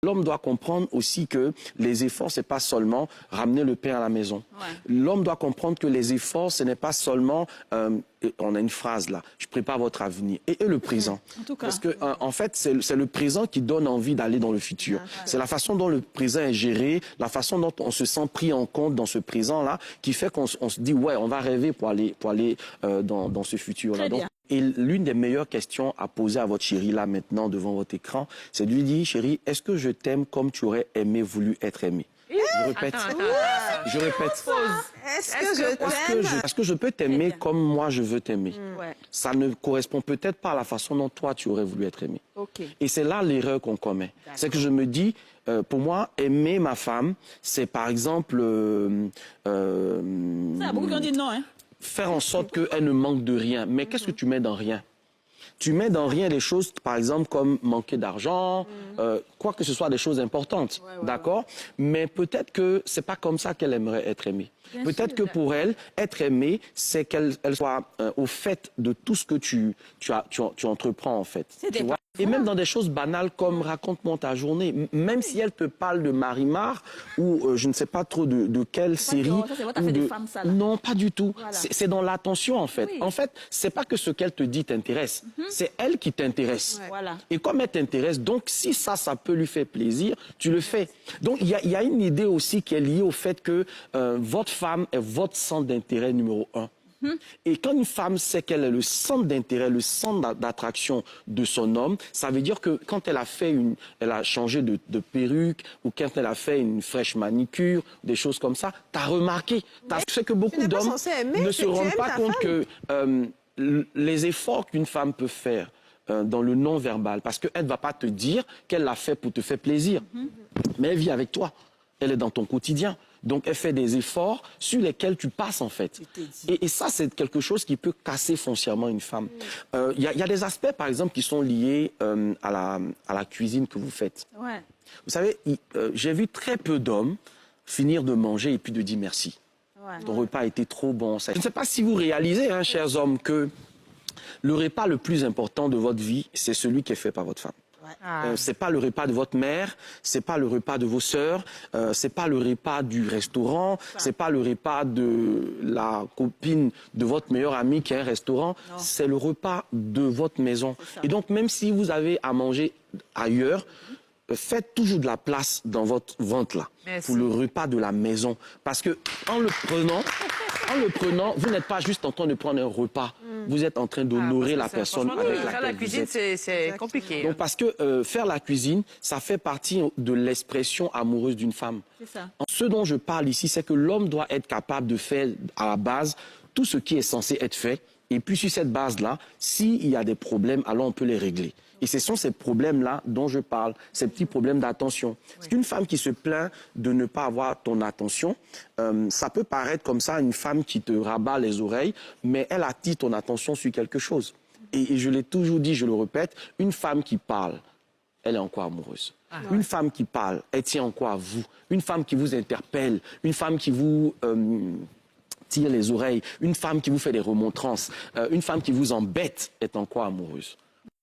L'homme doit comprendre aussi que les efforts, c'est pas seulement ramener le pain à la maison. Ouais. L'homme doit comprendre que les efforts, ce n'est pas seulement, on a une phrase là, je prépare votre avenir, et le présent. En tout cas. Parce que, en fait, c'est le présent qui donne envie d'aller dans le futur. C'est la façon dont le présent est géré, la façon dont on se sent pris en compte dans ce présent-là, qui fait qu'on se dit, ouais, on va rêver pour aller dans ce futur-là. Donc, et l'une des meilleures questions à poser à votre chérie, là, maintenant, devant votre écran, c'est de lui dire, chérie, est-ce que je t'aime comme tu aurais voulu être aimé? Je répète. Je répète. Est-ce que je peux t'aimer comme moi je veux t'aimer? Ça ne correspond peut-être pas à la façon dont toi tu aurais voulu être aimé. Et c'est là l'erreur qu'on commet. C'est que je me dis, pour moi, aimer ma femme, c'est par exemple... Ça, beaucoup qui ont dit non, hein? Faire en sorte qu'elle ne manque de rien. Mais qu'est-ce que tu mets dans rien? Tu mets dans rien des choses, par exemple, comme manquer d'argent, quoi que ce soit des choses importantes, d'accord? Mais peut-être que c'est pas comme ça qu'elle aimerait être aimée. Peut-être que pour elle, être aimée, c'est qu'elle soit au fait de tout ce que tu entreprends, en fait. Tu vois? Et même dans des choses banales comme raconte-moi ta journée, même si elle te parle de Marimar ou je ne sais pas trop de quelle série. Non, pas du tout. Voilà. C'est dans l'attention, en fait. En fait, c'est pas que ce qu'elle te dit t'intéresse, c'est elle qui t'intéresse. Voilà. Et comme elle t'intéresse, donc si ça peut lui faire plaisir, tu le fais. Donc il y a une idée aussi qui est liée au fait que votre femme est votre centre d'intérêt numéro 1. Et quand une femme sait qu'elle est le centre d'intérêt, le centre d'attraction de son homme, ça veut dire que quand elle a changé de perruque ou quand elle a fait une fraîche manicure, des choses comme ça, t'as remarqué. C'est que beaucoup d'hommes ne se rendent pas compte que les efforts qu'une femme peut faire dans le non-verbal, parce qu'elle ne va pas te dire qu'elle l'a fait pour te faire plaisir, mais elle vit avec toi, elle est dans ton quotidien. Donc, elle fait des efforts sur lesquels tu passes, en fait. Et ça, c'est quelque chose qui peut casser foncièrement une femme. Il y a des aspects, par exemple, qui sont liés à la cuisine que vous faites. Ouais. Vous savez, j'ai vu très peu d'hommes finir de manger et puis de dire merci. Ouais. Ton repas a été trop bon. Je ne sais pas si vous réalisez, hein, chers hommes, que le repas le plus important de votre vie, c'est celui qui est fait par votre femme. C'est pas le repas de votre mère, c'est pas le repas de vos sœurs, c'est pas le repas du restaurant, c'est pas le repas de la copine de votre meilleur ami qui a un restaurant, c'est le repas de votre maison. Et donc même si vous avez à manger ailleurs, faites toujours de la place dans votre ventre là pour le repas de la maison, parce que en le prenant, vous n'êtes pas juste en train de prendre un repas. Vous êtes en train d'honorer la personne avec laquelle faire la cuisine, c'est compliqué. Donc, parce que faire la cuisine, ça fait partie de l'expression amoureuse d'une femme. Ce dont je parle ici, c'est que l'homme doit être capable de faire à la base tout ce qui est censé être fait. Et puis sur cette base-là, s'il y a des problèmes, alors on peut les régler. Et ce sont ces problèmes-là dont je parle, ces petits problèmes d'attention. C'est une femme qui se plaint de ne pas avoir ton attention. Ça peut paraître comme ça, une femme qui te rabat les oreilles, mais elle attire ton attention sur quelque chose. Et je l'ai toujours dit, je le répète, une femme qui parle, elle est encore amoureuse. Une femme qui parle, elle tient encore à vous. Une femme qui vous interpelle, une femme qui vous... tire les oreilles, une femme qui vous fait des remontrances, une femme qui vous embête est encore amoureuse.